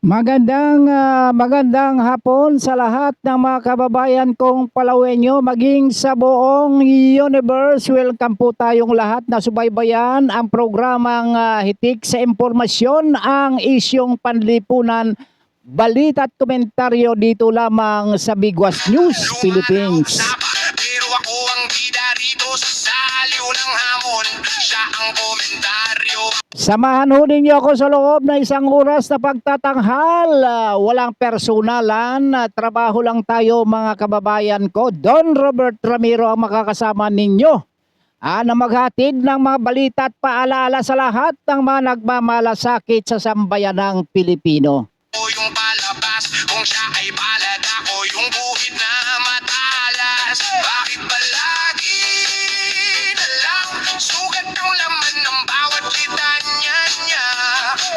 Magandang hapon sa lahat ng mga kababayan kong Palawenyo, maging sa buong universe. Welcome po tayong lahat na subaybayan ang programang Hitik sa Impormasyon, ang isyong panlipunan, balita at komentaryo dito lamang sa Bigwas News Philippines. Pero ako ang bida rito sa saliw ng hamon. Siya ang komentaryo. Samahan ho ninyo ako sa loob na isang oras na pagtatanghal. Walang personalan, trabaho lang tayo mga kababayan ko. Don Robert Ramiro ang makakasama ninyo na maghatid ng mga balita at paalaala sa lahat ng mga nagmamalasakit sa sambayanang Pilipino. O yung palabas, kung siya ay palad, ako yung buhit na matalas. Bakit ba lagi na lang sugat ang laman ng bawat litanya niya?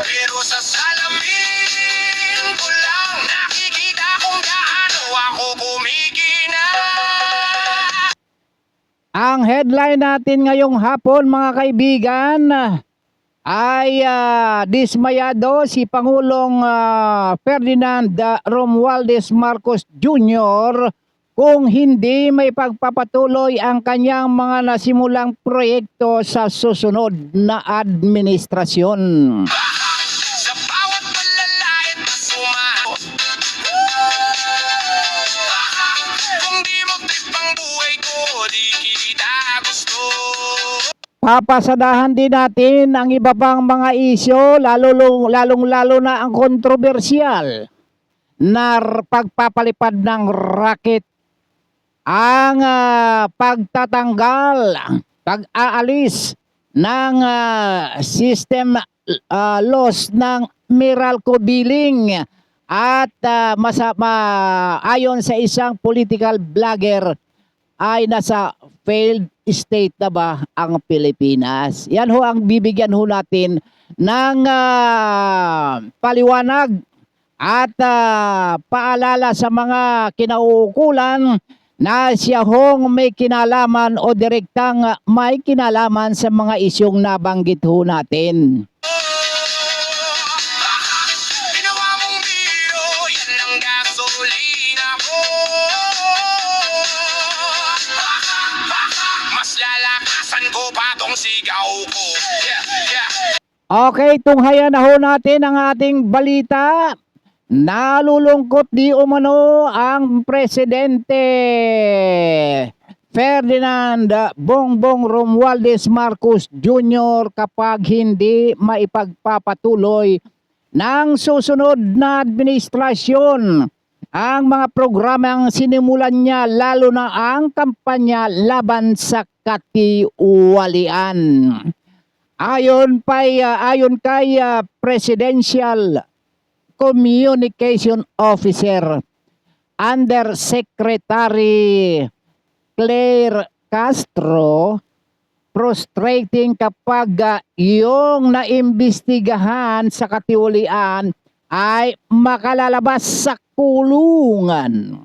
Pero sa salamin ko lang nakikita kung gaano ako kumikina. Ang headline natin ngayong hapon mga kaibigan ay dismayado si Pangulong Ferdinand Romualdez Marcos Jr. kung hindi may pagpapatuloy ang kanyang mga nasimulang proyekto sa susunod na administrasyon. Sa bawat palalait na sumaho, kung di mo trip ang buhay ko, di kita gusto. Papasadahan din natin ang iba pang mga isyo, lalong-lalo na ang kontrobersyal na pagpapalipad ng racket, ang pagtatanggal, pag-aalis ng system loss ng Meralco billing at ayon sa isang political blogger ay nasa failed state na ba ang Pilipinas. Yan ho ang bibigyan ho natin ng paliwanag at paalala sa mga kinauukulan na siya hong may kinalaman o direktang may kinalaman sa mga isyong nabanggit ho natin. Ginawa mong biro, yan ang gasolina ko. Mas lalakasan ko pa tong sigaw ko. Okay, tunghayan na ho natin ang ating balita. Nalulungkot di umano ang Presidente Ferdinand Bongbong Romualdez Marcos Jr. kapag hindi maipagpapatuloy ng susunod na administrasyon ang mga programang sinimulan niya, lalo na ang kampanya laban sa katiwalian. Ayon kay Presidential Communication Officer Undersecretary Claire Castro, frustrating kapag yung naimbestigahan sa katiwalian ay makalalabas sa kulungan.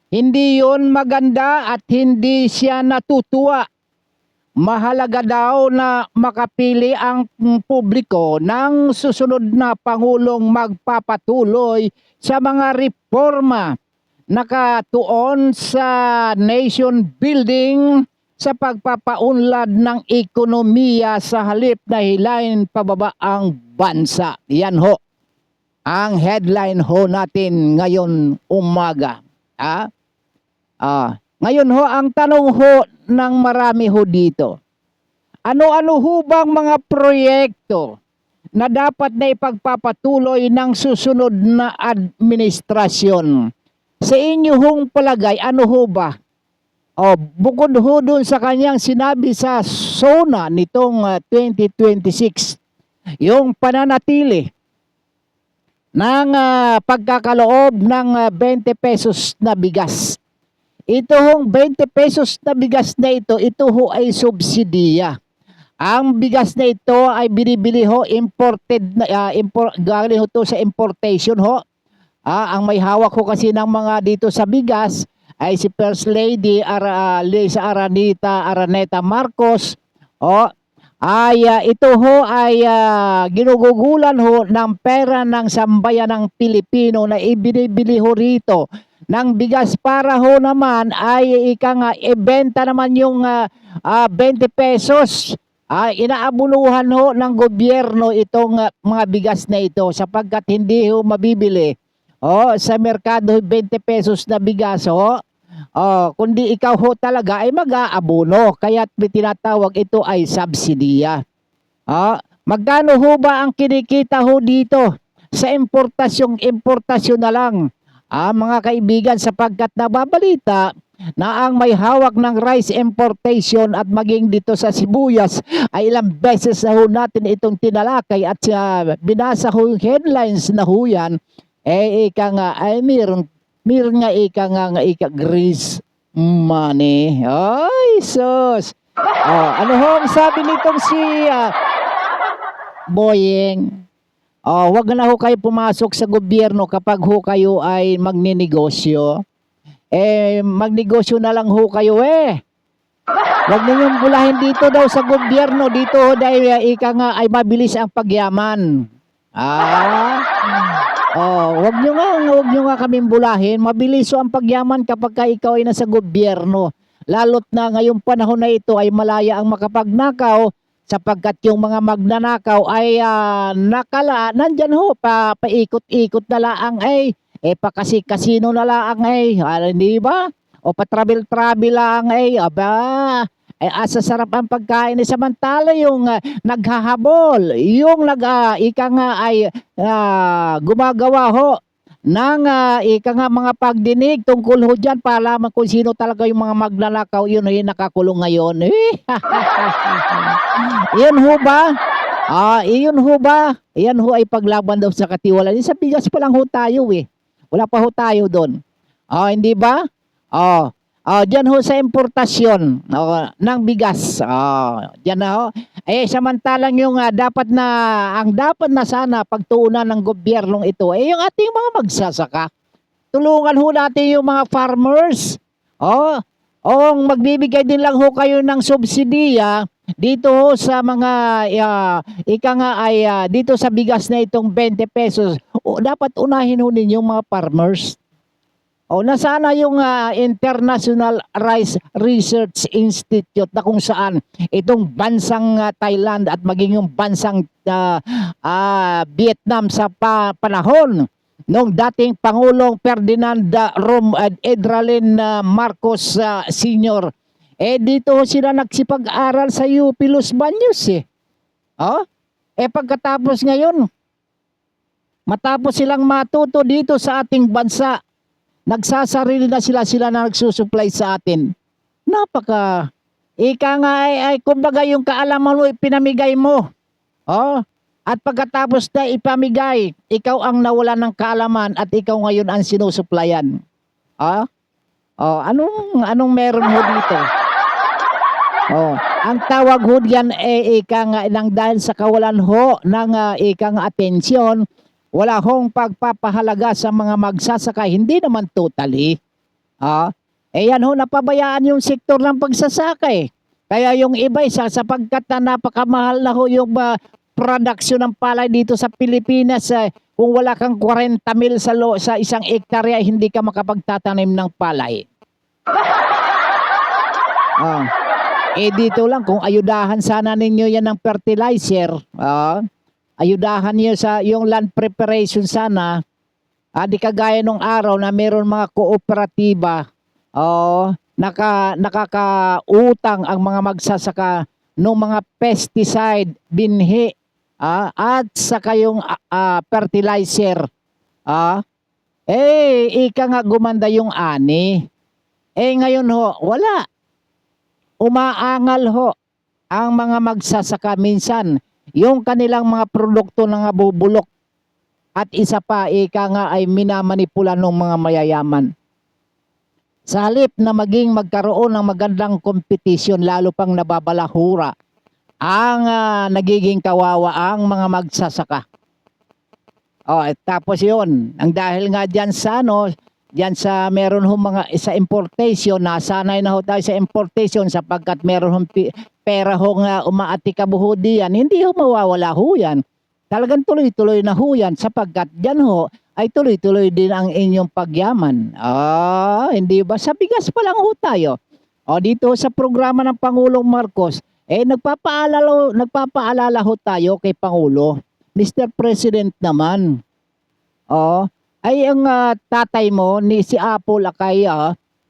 Hindi yun maganda at hindi siya natutuwa. Mahalaga daw na makapili ang publiko ng susunod na Pangulong magpapatuloy sa mga reforma nakatuon sa nation building, sa pagpapaunlad ng ekonomiya sa halip na hilahin pababa ang bansa. Yan ho ang headline ho natin ngayon umaga. Ngayon ho, ang tanong ho ng marami ho dito, ano-ano ho bang mga proyekto na dapat na ipagpapatuloy ng susunod na administrasyon? Sa inyo hong palagay, ano ho ba? Bukod ho dun sa kanyang sinabi sa SONA nitong 2026, yung pananatili ng pagkakaloob ng 20 pesos na bigas. Ito hong 20 pesos na bigas na ito ho ay subsidiya. Ang bigas na ito ay binibili ho imported na galing ho to sa importation ho. Ang may hawak ho kasi ng mga dito sa bigas ay si First Lady Lisa Araneta Marcos. ay ito ho ay ginugugulan ho ng pera ng sambayan ng Pilipino na ibinibili ho rito ng bigas para ho naman ay ika nga ibenta naman yung 20 pesos. Inaabunuhan ho ng gobyerno itong mga bigas na ito sapagkat hindi ho mabibili sa merkado 20 pesos na bigas ho. Kundi ikaw ho talaga ay mag-aabono. Kaya tinatawag ito ay subsidiya. Magkano ho ba ang kinikita ho dito sa importasyon na lang? Mga kaibigan, sapagkat nababalita na ang may hawak ng rice importation at maging dito sa sibuyas ay ilang beses na ho natin itong tinalakay at binasa ho yung headlines na ho yan, ika nga ay meron nga ika grease money. Ay, sus. Ano ho ang sabi nitong si Boyeng? Wag na ho kayo pumasok sa gobyerno kapag ho kayo ay magninegosyo. Magnegosyo na lang ho kayo Wag ninyong bulahin dito daw sa gobyerno. Dito ho dahil ika nga ay mabilis ang pagyaman. Wag nyo nga kaming bulahin. Mabilis ho ang pagyaman kapag ikaw ay nasa gobyerno. Lalot na ngayong panahon na ito ay malaya ang makapagnakaw sapagkat yung mga magnanakaw ay nandyan ho, paikot-ikot na laang pakasi-kasino na laang hindi ba? O pa-travel-travel lang asa sarap ang pagkain samantala yung naghahabol, yung ika nga ay gumagawa ho ng ika nga mga pagdinig tungkol ho dyan para malaman kung sino talaga yung mga magnanakaw, yun ay nakakulong ngayon. Iyan ho ba? Iyon ho ba? Iyan ho ay paglaban daw sa katiwala. Sa bigas pa lang ho tayo Wala pa ho tayo doon. Hindi ba? Diyan ho sa importasyon ng bigas. Diyan na ho. Samantalang yung dapat na sana pagtuunan ng gobyernong ito, yung ating mga magsasaka. Tulungan ho natin yung mga farmers. Magbibigay din lang ho kayo ng subsidiya dito ho sa mga ika nga ay dito sa bigas na itong 20 pesos. Dapat unahin ho ninyong mga farmers. Nasana yung International Rice Research Institute na kung saan itong bansang Thailand at maging yung bansang Vietnam sa panahon nung dating Pangulong Ferdinand Edralin Marcos Sr. Dito sila nagsipag-aral sa UP Los Baños pagkatapos ngayon, matapos silang matuto dito sa ating bansa, nagsasarili na sila na nagsusupply sa atin. Ika nga ay kumbaga yung kaalaman mo ipinamigay mo. At pagkatapos na ipamigay, ikaw ang nawala ng kaalaman at ikaw ngayon ang sinusuplayan. Anong meron ho dito? Ang tawag ho diyan ika nga nang dahil sa kawalan ho ng ika nga atensyon, wala hong pagpapahalaga sa mga magsasaka, hindi naman totally. Yan ho, napabayaan yung sektor ng pagsasaka Kaya yung iba sapagkat napakamahal na ho yung production ng palay dito sa Pilipinas, kung wala kang 40 mil sa isang ektarya, hindi ka makapagtatanim ng palay. Dito lang, kung ayudahan sana ninyo yan ng fertilizer, ayudahan niyo sa yung land preparation sana. Di kagaya nung araw na meron mga kooperatiba, nakakautang ang mga magsasaka ng mga pesticide, binhi, at saka yung fertilizer. Ika nga gumanda yung ani. Ngayon ho, wala. Umaangal ho ang mga magsasaka minsan. Yung kanilang mga produkto na bubulok at isa pa ika nga ay minamanipula ng mga mayayaman. Sa halip na magkaroon ng magandang kompetisyon, lalo pang nababalahura ang nagiging kawawa ang mga magsasaka. Tapos yun, ang dahil nga dyan sa Diyan sa meron ho mga sa importation, nasanay na ho tayo sa importation sapagkat meron hong pera ho nga umaatikabo ho diyan, hindi ho mawawala ho yan. Talagang tuloy-tuloy na ho yan sapagkat diyan ho ay tuloy-tuloy din ang inyong pagyaman. Hindi ba? Sa bigas pa lang ho tayo. O dito sa programa ng Pangulong Marcos, nagpapaalala ho tayo kay Pangulo. Mr. President naman. Ay ang tatay mo ni si Apple Akay,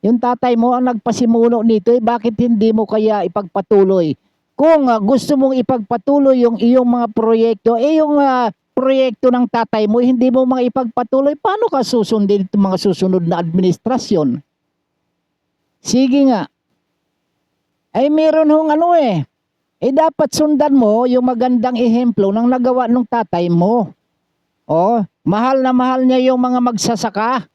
yung tatay mo ang nagpasimuno nito, bakit hindi mo kaya ipagpatuloy? Kung gusto mong ipagpatuloy yung iyong mga proyekto, yung proyekto ng tatay mo, hindi mo mga ipagpatuloy, paano ka susundin itong mga susunod na administrasyon? Sige nga. Ay meron hong dapat sundan mo yung magandang ehemplo ng nagawa ng tatay mo. Mahal na mahal niya yung mga magsasaka.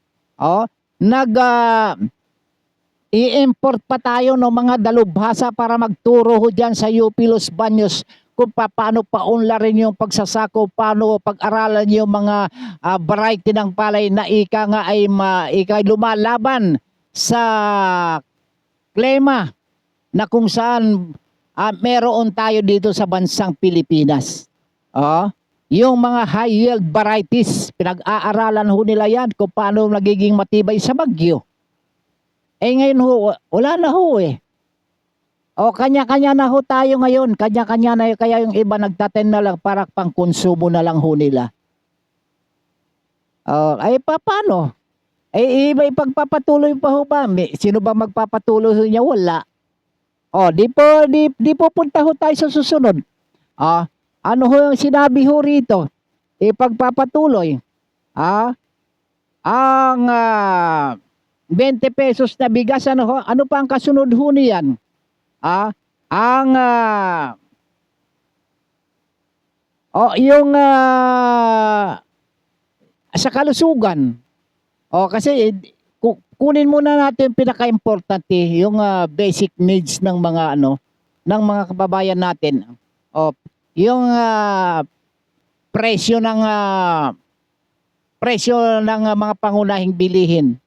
I-import pa tayo ng mga dalubhasa para magturo ho dyan sa UP Los Baños kung paano paunlarin yung pagsasako, paano pag-aralan yung mga variety ng palay na ika nga ay lumalaban sa klima na kung saan meron tayo dito sa bansang Pilipinas. Yung mga high yield varieties, pinag-aaralan ho nila yan kung paano nagiging matibay sa bagyo. Ngayon ho, wala na ho kanya-kanya na ho tayo ngayon. Kanya-kanya na kaya yung iba nagtaten na lang para pang konsumo na lang ho nila. Paano? Iba ipagpapatuloy pa ho ba? Sino ba magpapatuloy ho niya? Wala. Di po punta ho tayo sa susunod. Ano ho yung sinabi ho rito? Ipagpapatuloy. Ang 20 pesos na bigas, ano pa ang kasunod ho niyan? Sa kalusugan. Kasi kunin muna natin pinaka-importante, yung basic needs ng mga ng mga kababayan natin. Yung presyo ng mga pangunahing bilihin.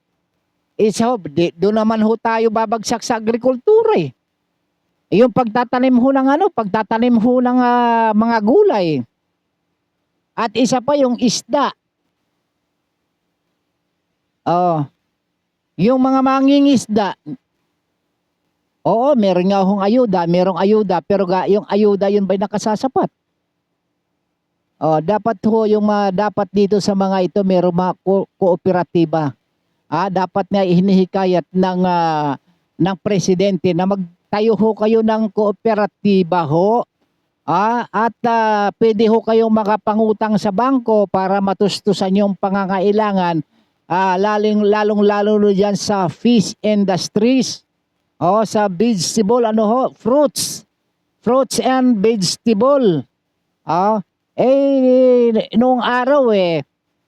Doon naman ho tayo babagsak sa agrikultura . Yung pagtatanim ho ng mga gulay. At isa pa yung isda. Yung mga mangingisda. Meron nga hong merong ayuda, pero yung ayuda yun ba'y nakasasapat? Dapat ho yung dapat dito sa mga ito merong mga kooperatiba. Dapat nga hinihikayat ng presidente na magtayo ho kayo ng kooperatiba ho. At pwede ho kayong makapangutang sa bangko para matustusan yung pangangailangan, lalong-lalo dyan sa fish industries. Sa vegetable, fruits and vegetable. Noong araw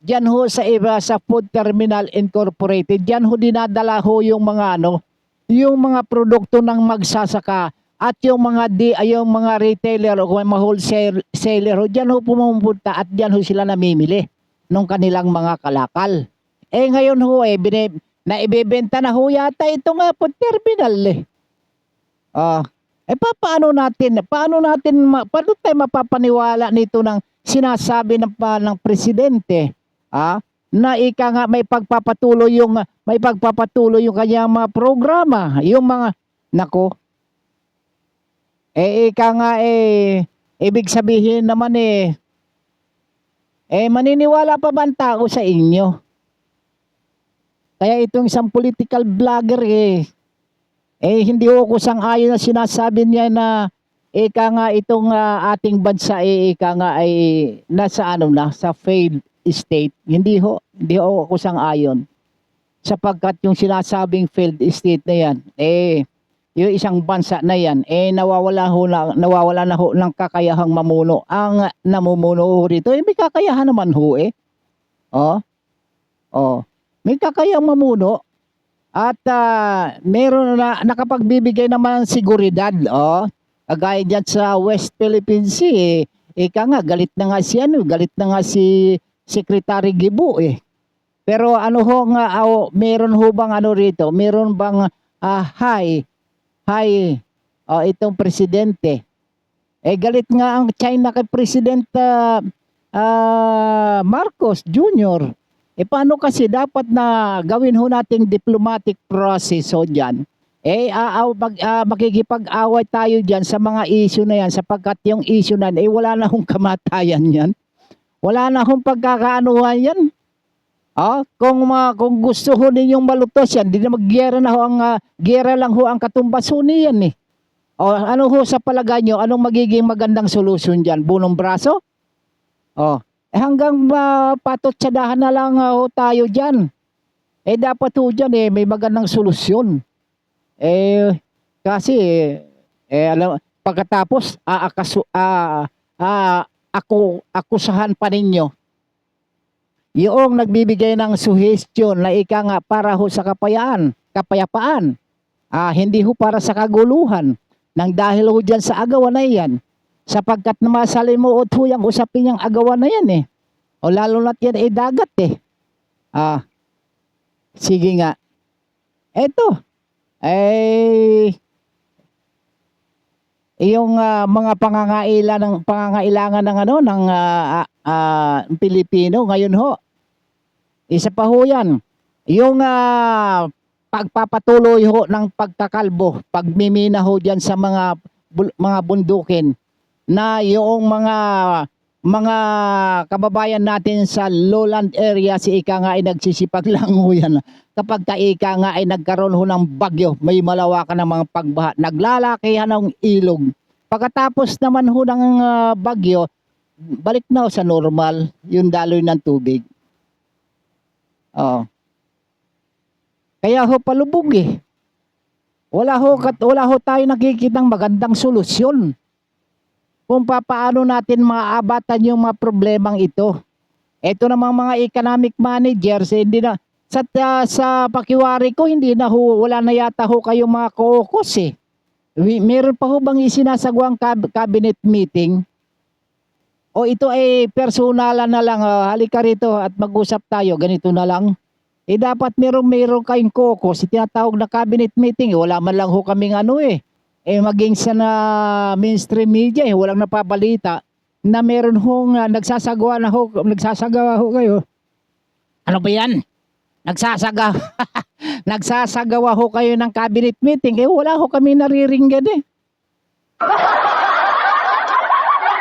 diyan ho sa iba sa Food Terminal Incorporated, diyan ho dinadala ho yung mga yung mga produkto ng magsasaka at yung mga retailer o mga wholesaler ho, diyan ho pumupunta at diyan ho sila namimili ng kanilang mga kalakal. Ngayon ho naibebenta na ho yata itong Food Terminal . Paano tayo mapapaniwala nito ng sinasabi ng presidente na ika nga may pagpapatuloy yung kanyang mga programa, yung mga ika nga ibig sabihin naman maniniwala pa ba ang tao sa inyo? Kaya itong isang political vlogger hindi ako sang-ayon na sinasabi niya na ika nga itong ating bansa ika nga ay nasa sa failed state. Hindi ako sang-ayon. Sapagkat yung sinasabing failed state na yan, yung isang bansa na yan, nawawala na ho ng kakayahang mamuno. Ang namumuno ho rito, may kakayahan naman ho may kakayang mamuno at meron na nakapagbibigay naman ng seguridad. Kagaya dyan sa West Philippine Sea, ika nga galit na nga si Secretary Gibu . Pero ano ho nga, meron ho bang ano rito? Meron bang high itong presidente? Galit nga ang China kay President Marcos Jr. Paano kasi dapat na gawin ho nating diplomatic process ho dyan? Makikipag-away tayo dyan sa mga issue na yan sapagkat yung issue na yan, wala na hong kamatayan yan. Wala na hong pagkakaanuhan yan. Kung gusto ho ninyong malutos yan, di na mag-gera na ho gera lang ho ang katumbas ho niyan eh. Ano ho sa palagay nyo, anong magiging magandang solusyon dyan? Bunong braso? Hanggang patotsadahan na lang ho tayo dyan. Dapat ho dyan may magandang solusyon. Kasi pagkatapos akusahan pa ninyo yung nagbibigay ng suggestion na ika nga para ho sa kapayapaan. Hindi ho para sa kaguluhan. Nang dahil ho dyan sa agawan na yan, sapagkat na masalimuot ho yung usapin yung agawan na yan eh. Lalo na't yan dagat eh. Sige nga. Eto. Yung mga pangangailangan ng Pilipino ngayon ho. Isa pa ho yan. Yung pagpapatuloy ho ng pagkakalbo, pagmimina ho dyan sa mga bundukin na yung mga kababayan natin sa lowland area ika nga ay nagsisipag lang ho yan. Kapag ika nga ay nagkaroon ho ng bagyo, may malawakan ng mga pagbaha, naglalakihan ng ilog. Pagkatapos naman ho ng bagyo, balik na ho sa normal yung daloy ng tubig. Kaya ho palubog eh. Wala ho tayo nakikitang magandang solusyon kung paano natin maaabatan yung mga problemang ito. Ito namang mga economic managers, hindi na sa pakiwari ko wala na yata ho kayong mga caucus eh. Meron pa ho bang isinasagawang cabinet meeting? O ito ay personalan na lang, halika rito at mag-usap tayo, ganito na lang. Dapat meron kayong caucus, tinatawag na cabinet meeting. Wala man lang ho kaming maging sa mainstream media, walang napabalita na meron hong nagsasagawa ho kayo. Ano ba yan? Nagsasagawa ho kayo ng cabinet meeting. Wala ho kami nariringgan eh.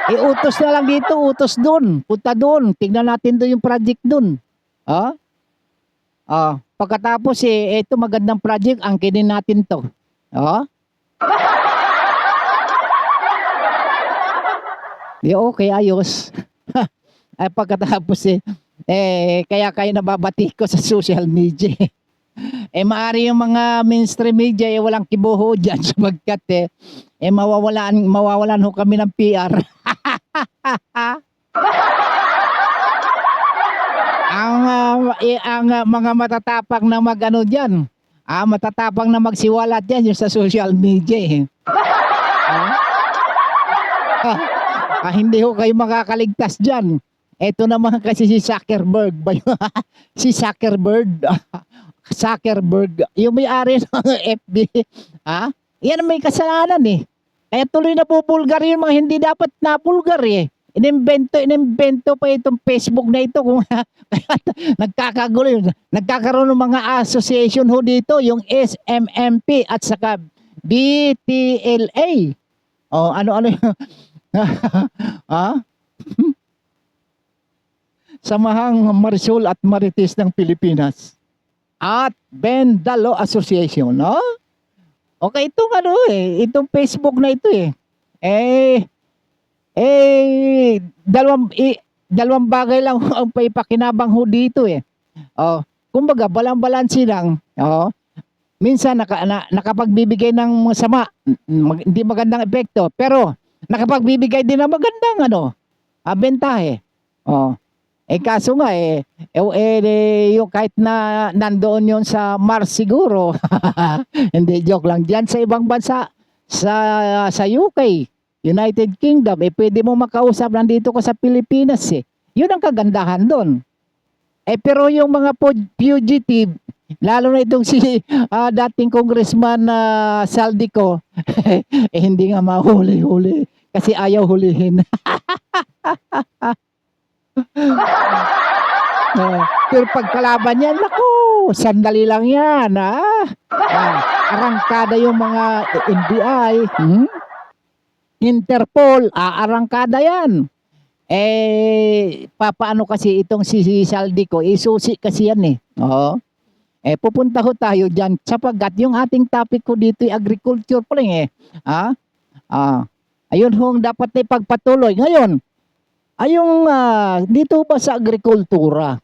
Utos na lang dito, utos doon. Punta doon, tignan natin doon yung project doon. Pagkatapos ito magandang project, angkinin natin to. Okay, ayos. Pagkatapos kaya kayo nababati ko sa social media. Maari yung mga mainstream media walang kibuho dyan sabagkat mawawalan ho kami ng PR. ang mga matatapang na dyan, matatapang na magsiwalat dyan yung sa social media hindi ho kayo makakaligtas dyan. Ito naman kasi si Zuckerberg si Zuckerberg yung may-ari ng FB yan may kasalanan kaya tuloy na pupulgar yung mga hindi dapat napulgar inimbento pa itong Facebook na ito kung nagkakagulo yun. Nagkakaroon ng mga association ho dito, yung SMMP at saka BTLA. Ano Samahang Marisol at Marites ng Pilipinas at Bendalo Association, Okay, itong Facebook na ito dalawang bagay lang ang paipakinabang ho dito kumbaga balang-balansi lang minsan nakapagbibigay ng masama, hindi magandang epekto, pero nakapagbibigay din ng magandang bentahe. Kaso nga yung kahit na nandoon yon sa Mars siguro hindi, joke lang, diyan sa ibang bansa sa UK, United Kingdom, pwede mo makausap nandito ka sa Pilipinas yun ang kagandahan doon. Pero yung mga fugitive, lalo na itong si dating congressman na Saldico, hindi nga mahuli-huli kasi ayaw hulihin. Pero pagkalaban yan, naku, sandali lang yan, arangkada yung mga NBI, Interpol, arangkada yan. Papaano kasi itong si Saldico, isusi kasi yan Oo. Pupunta ho tayo dyan sapagkat yung ating topic ko dito ay agriculture pa lang ayun hong dapat na ipagpatuloy. Ngayon, ayong dito ba sa agrikultura,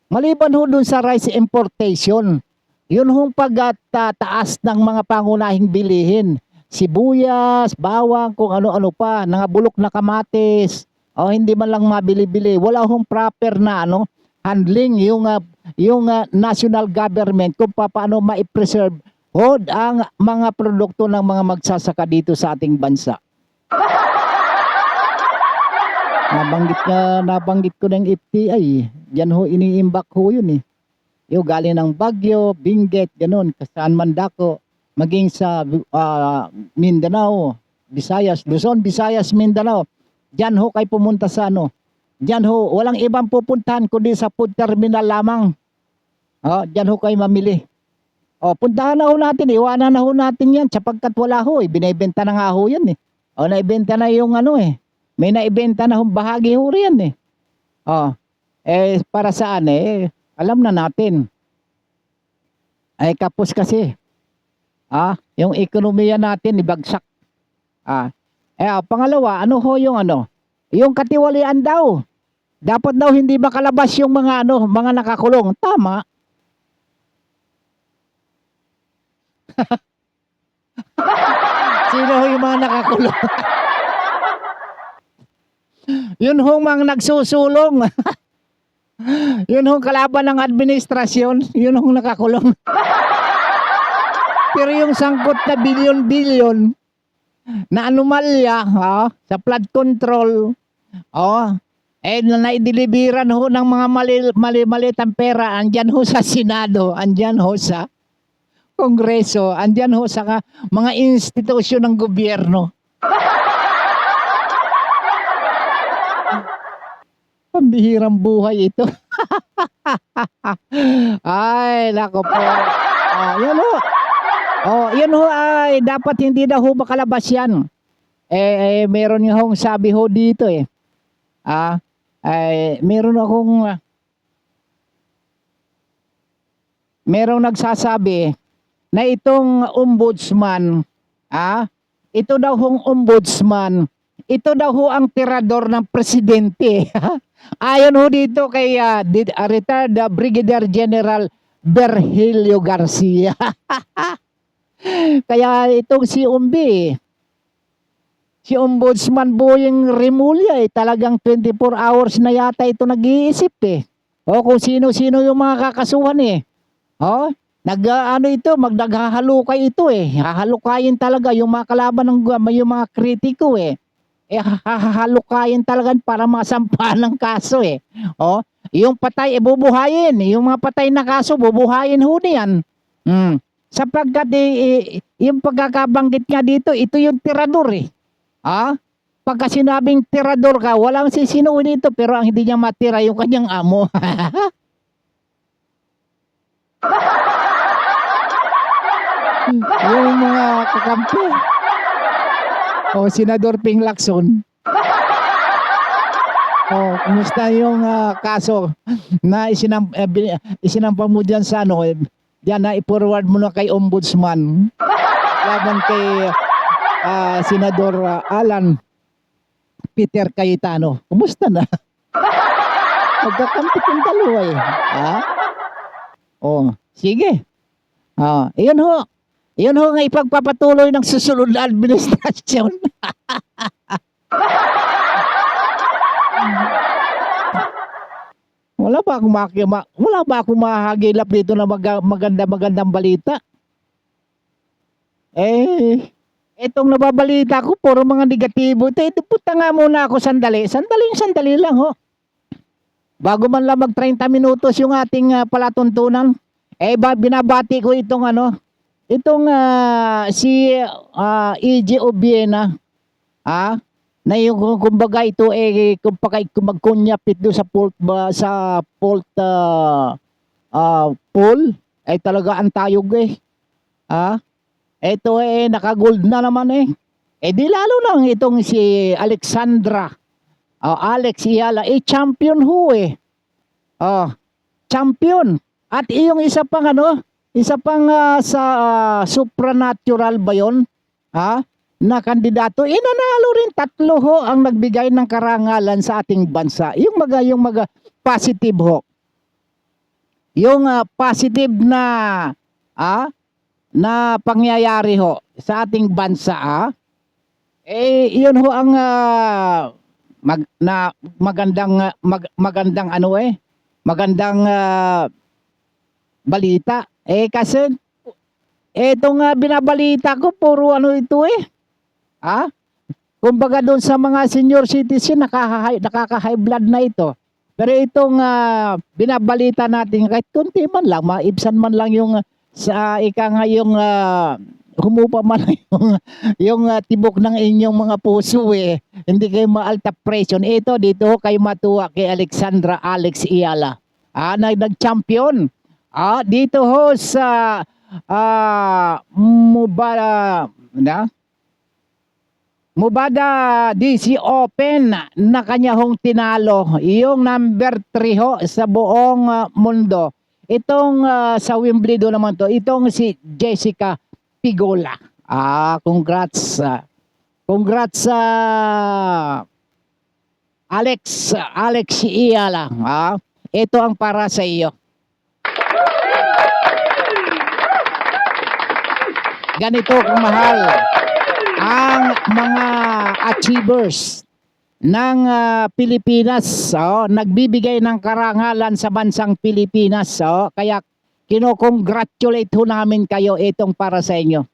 maliban ho dun sa rice importation, yun hong pagtaas ng mga pangunahing bilihin, sibuyas, bawang, kung ano-ano pa, bulok na kamatis, hindi man lang mabili-bili, wala hong proper na handling yung national government kung paano ma-preserve ang mga produkto ng mga magsasaka dito sa ating bansa. Nabanggit ko ng FTI. Diyan ho iniimbak ho yun Yung galing ng Baguio, Benguet, ganun, saan man dako, maging sa Mindanao, Visayas, Luzon, Visayas, Mindanao. Diyan ho kayo pumunta sa Diyan ho, walang ibang pupuntahan kundi sa food terminal lamang. Diyan ho kayo mamili. Puntahan na ho natin, iwanan na ho natin yan sapagkat wala ho binibenta na nga ho yan naibenta na yung may naibenta na hong bahagi ho riyan para saan alam na natin. Kapos kasi. Yung ekonomiya natin ibagsak. Pangalawa, ano ho yung yung katiwalian daw. Dapat daw hindi makalabas yung mga mga nakakulong. Tama. Sino ho yung mga nakakulong? Yun hong mga nagsusulong. Yun hong kalaban ng administrasyon. Yun hong nakakulong. Pero yung sangkot na bilyon-bilyon na anomalya sa flood control, na naideliveran ho ng mga mali-malitang pera, andyan ho sa Senado, andyan ho sa Kongreso, andyan ho sa mga institusyon ng gobyerno. Pambihirang buhay ito. Ay, nako po. Yan ho. Yan ho ay dapat hindi daw ho makalabas yan. Meron nga hong sabi ho dito merong nagsasabi na itong ombudsman, ito daw hong ombudsman, ito daw ho ang tirador ng presidente. Ayon ho dito kay retired Brigadier General Virgilio Garcia. Kaya itong si Ombudsman Boyeng Rimulya talagang 24 hours na yata ito nag-iisip kung sino-sino yung mga kakasuhan maghahalukay ito hahalukayin talaga yung mga kalaban ng yung mga kritiko hahalukayin talaga para masampa ng kaso yung patay bubuhayin, yung mga patay na kaso bubuhayin ho niyan. Sapagkat yung pagkakabanggit nga dito, ito yung tirador pagka sinabing tirador ka, walang sisinuin dito pero ang hindi niya matira yung kanyang amo. Yung mga kakampi. Senador Ping Lacson. Kumusta yung kaso na isinampa mo dyan sa diyan na i-forward mo na kay Ombudsman laban kay Senador Alan Peter Cayetano. Kumusta na? Magkakampi kong dalawa sige. Iyon ho nga ipagpapatuloy ng susunod na administrasyon. Wala ba akong mahagilap dito na magandang balita? Itong nababalita ko puro mga negatibo. Punta nga muna ako sandali lang bago man lang mag 30 minutos yung ating palatuntunan, binabati ko itong si E.J. Obiena, na yung kumbaga ito magkunyapit do sa pool ay talaga ang tayog ito naka-gold na naman di lalo lang itong si Alexandra Alex Iyala champion ho champion at yung isa pang sa supernatural ba yun na kandidato, nanalo rin, 3 ho ang nagbigay ng karangalan sa ating bansa. Yung mga positive ho. Yung positive na pangyayari ho sa ating bansa yun ho ang magandang balita. Kasi etong binabalita ko puro ito kumbaga doon sa mga senior citizen nakaka-high blood na ito. Pero itong binabalita natin kahit kunti man lang, maibsan man lang yung sa yung humupa man yung tibok ng inyong mga puso hindi kayo ma-alta presyon. Ito dito kayo matuwa kay Alexandra Alex Iyala nag-champion dito ho sa Mubada DC Open na kanya hong tinalo yung number 3 ho sa buong mundo. Itong sa Wimbledon naman to, itong si Jessica Pigola. Congrats. Congrats Alex Iyala. Ito ang para sa iyo. Ganito kamahal ang mga achievers ng Pilipinas, nagbibigay ng karangalan sa bansang Pilipinas. Kaya kino-congratulate ho namin kayo, itong para sa inyo.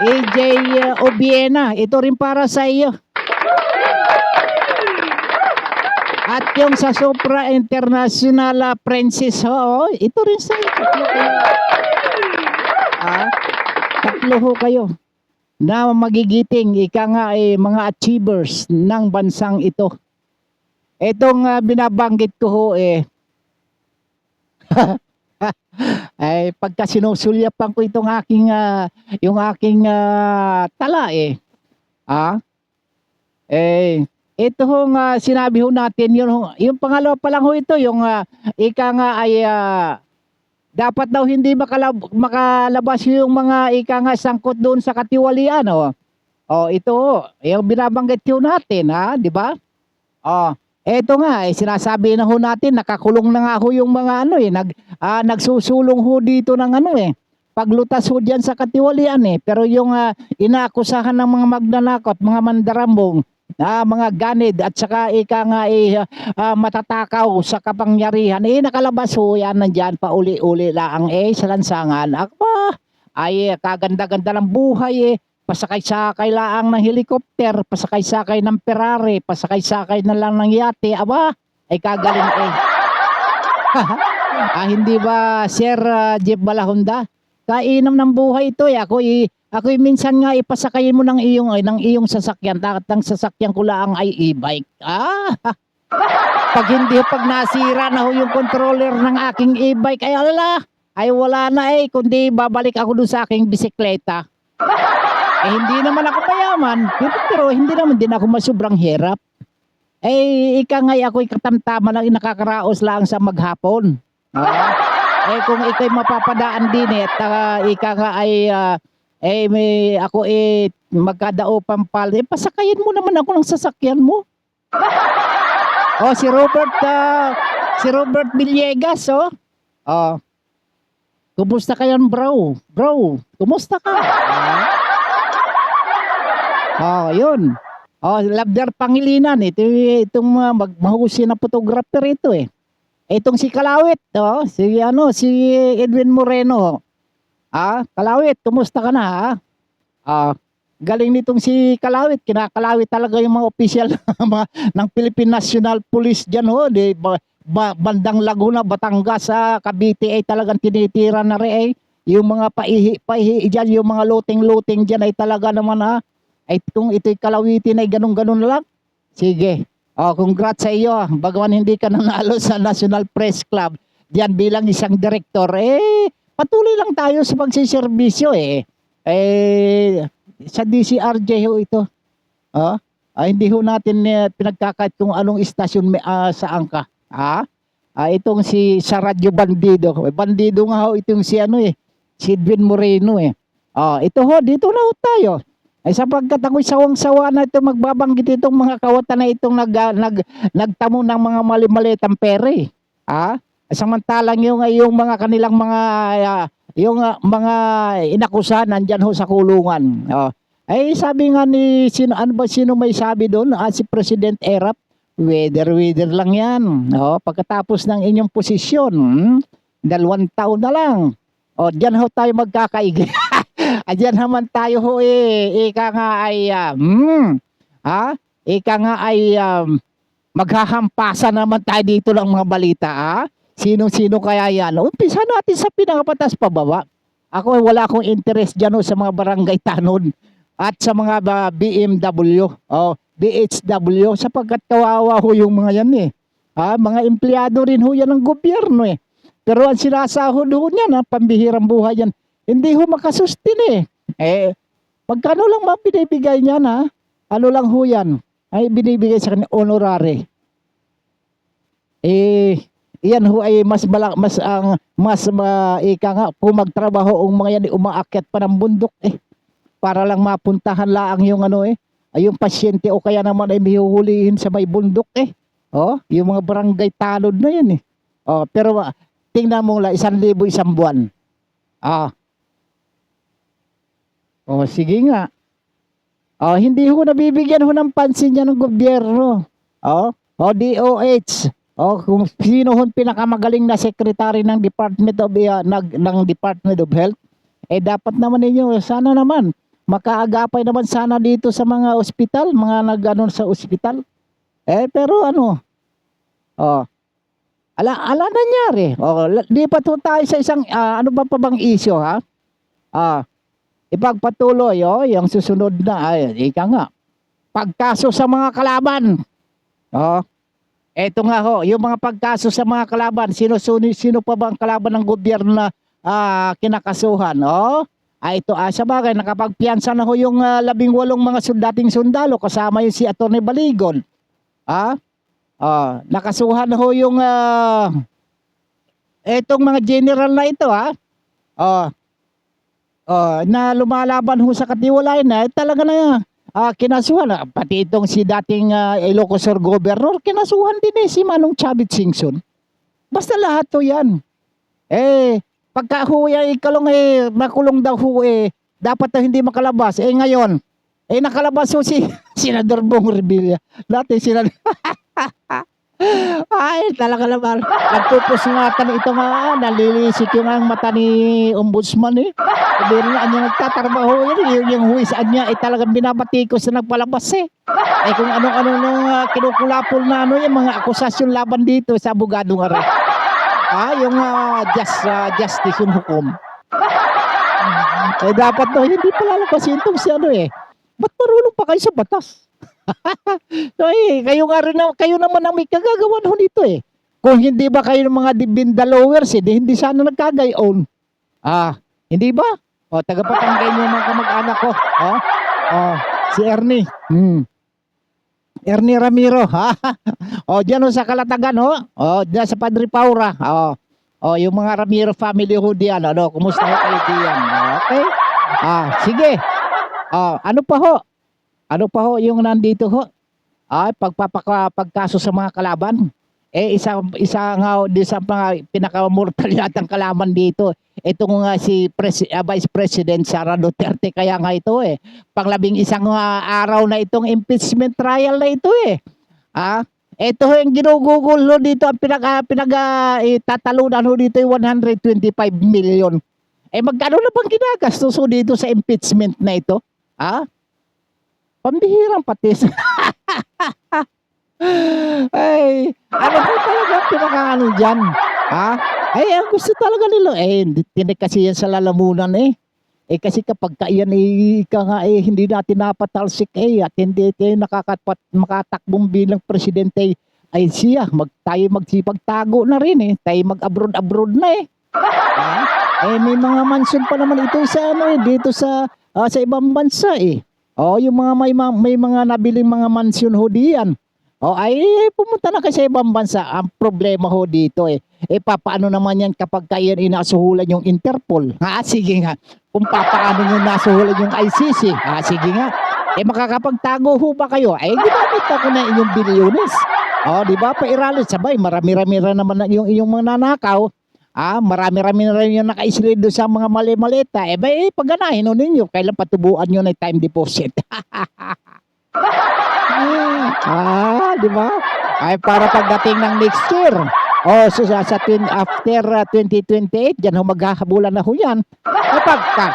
E.J. Obiena, ito rin para sa iyo. At yung sa Supra International Princess, ito rin sa iyo. Tatlo ho kayo na magigiting mga achievers ng bansang ito. Itong binabanggit ko ho ay pagka sinusulyapan ko itong yung aking tala ito hong sinabi ho natin yung pangalawa pa lang ho ito yung dapat daw hindi makalabas yung mga sangkot doon sa katiwalian ito yung binabanggit ho natin di ba? Eto nga sinasabi na ho natin nakakulong na nga ho yung mga nagsusulong ho dito ng paglutas ho diyan sa katiwalian pero yung inaakusahan ng mga magnanakot, mga mandarambong, mga ganid at saka matatakaw sa kapangyarihan nakalabas ho yan nandyan pa uli-uli lang sa lansangan. Ay kaganda-ganda ng buhay pasakay-sakay lang ng helicopter, pasakay-sakay ng Ferrari, pasakay-sakay na lang ng yate, ay kagaling hindi ba Sir Jeff Balahonda? Kainam ng buhay ito ako minsan nga ipasakayin mo ng iyong sasakyan, ang sasakyan ko lang ay e-bike. Pag nasira na ho yung controller ng aking e-bike, ay wala na kundi babalik ako dun sa aking bisikleta. Hindi naman ako mayaman, pero hindi naman din ako masubrang hirap. Ako'y katamtaman lang nakakaraos lang sa maghapon. Kung ikaw'y mapapadaan din ako magkadaupan pala, pasakayin mo naman ako ng sasakyan mo. Si Robert Villegas, kumusta ka yan, bro? Bro, kumusta ka? Yun. Labdar Pangilinan, itong mahusay na photographer ito Itong si Kalawit, si Edwin Moreno. Kalawit, kumusta ka na Galing nitong si Kalawit, kinakalawit talaga yung mga opisyal ng Philippine National Police diyan ho, di bandang Laguna, Batangas, sa Cavite ay talagang tinitira na rin eh. Yung mga paihi diyan, yung mga looting diyan ay talaga naman ay kung ito'y kalawitin ay ganun-ganun na lang. Sige. Oh, congrats sa iyo. Bagaman hindi ka nanalo sa National Press Club diyan bilang isang direktor, patuloy lang tayo sa pagsiservisyo eh. Sa DCRJ ho ito. Hindi ho natin pinagkakait kung anong istasyon saan ka. Itong sa Radyo Bandido. Bandido nga ho itong si si Edwin Moreno eh. Ito ho, dito na ho tayo. Sapagkat ako'y sawang-sawa na ito magbabanggit itong mga kawatan na itong nagtamo ng mga mali-malitang pere. Samantalang yung mga kanilang mga mga inakusahan nandyan ho sa kulungan. Sabi nga ni sino may sabi doon? Si President Erap, weather lang yan. Pagkatapos ng inyong posisyon, 2 taon na lang. Diyan ho tayo magkakaigil. Diyan naman tayo ho ika nga ay maghahampasan naman tayo dito ng mga balita. Sino-sino kaya yan? Umpisa natin sa pinakapatas pababa. Ako wala akong interest dyan sa mga barangay tanod at sa mga BMW, BHW, sapagkat kawawa ho yung mga yan mga empleyado rin ho yan ng gobyerno Pero ang sinasahod ho niyan, pambihirang buhay yan, hindi ho makasustin pagkano lang binibigay niyan ano lang ho yan, ay binibigay sa kanya honorary. Iyan ho ay mas ika nga kung magtrabaho ang mga yan umaakyat pa ng bundok para lang mapuntahan laang yung yung pasyente o kaya naman ay mihuhulihin sa may bundok yung mga barangay tanod na yan pero tingnan mo lang 1,000 isang buwan. Sige nga. Hindi ho nabibigyan ho ng pansin yan ng gobyerno. DOH. Kung sino hon pinakamagaling na secretary ng Department of Health, dapat naman ninyo sana naman makaagapay naman sana dito sa mga ospital, mga sa ospital. Pero ala nangyari. Di pa to tayo sa isang ano ba pa bang issue ipagpatuloy yung susunod na ika nga pagkaso sa mga kalaban. Eto nga ho, yung mga pagkaso sa mga kalaban, sino pa bang kalaban ng gobyerno na kinakasuhan? Ito sa bagay, nakapagpiyansa na ho yung 18 mga dating sundalo kasama yung si Atty. Baligon. Nakasuhan na ho yung etong mga general na ito na lumalaban ho sa katiwalayan talaga na kinasuhan. Pati itong si dating Ilocos Sur Governor, kinasuhan din si Manong Chavit Singson. Basta lahat to yan. Pagka ho ikalong makulong daw ho dapat na hindi makalabas. Ngayon, nakalabas ho si Senador Bong Revilla. Dati Senador talaga naman. Nagpupus nga ito nga, nalilisik yung ang mata ni Ombudsman Hindi rin niya nagtatrabaho yung huwisaan niya talagang binabatikos na nagpalabas kung ano-ano nung kinukulapol na yung mga akusasyon laban dito sa abogado nga rin. Yung justice, yung hukom. Dapat hindi pa lalabasin itong si ba't marunong pa kayo sa batas? Kayo naman ang may kagagawan ho dito Kung hindi ba kayo ng mga bindalowers hindi sana nagkagayon. Hindi ba? Tagapatanggay niyo mga kamag-anak ko. Si Ernie. Ernie Ramiro. Diyan sa Kalatagan diyan sa Padre Paura. Yung mga Ramiro family ho diyan. Kumusta ho kayo diyan? Okay? Sige. Ano pa ho yung nandito ho? Pagkaso sa mga kalaban. Isa nga di sa mga pinakamortal yatang kalaban dito. Ito nga si Vice President Sara Duterte, kaya nga ito pang-11 araw na itong impeachment trial na ito ito yung ginugugol dito ang tatalunan dito yung 125 million. Magkano na bang ginagastos dito sa impeachment na ito? Pambihirang patis. Ay, ano ba talaga ang pinakaano diyan, ha? Ay, ang gusto talaga nila, hindi tinik kasi yan sa lalamunan, eh. Kasi kapagka yan, ika nga, hindi natin napatalsik, at hindi tayo makatakbong bilang presidente, ay siya, tayo magsipagtago na rin, eh. Tayo mag-abroad-abroad na, eh. Ha? May mga mansion pa naman ito sa ano, dito sa ibang bansa, eh. Yung mga may mga nabiling mga mansion ho diyan. Ay pumunta na kasi sa ibang bansa. Ang problema ho dito, papaano naman yan kapag yan inasuhulan yung Interpol? Sige nga. Kung papaano nyo nasuhulan yung ICC? Sige nga. Makakapagtago ho ba kayo? Ginamit ako na inyong bilyones. Di ba? Pairalin sabay. Marami-rami naman yung mga nanakaw. Marami-rami na rin yung naka-slide doon sa mga mali-maleta. Pagganahin ho ninyo. Kailan patubuan nyo na time deposit? Di ba? Para pagdating ng next year. So after 2028, diyan ho maghahabulan na ho yan. Kapag ka.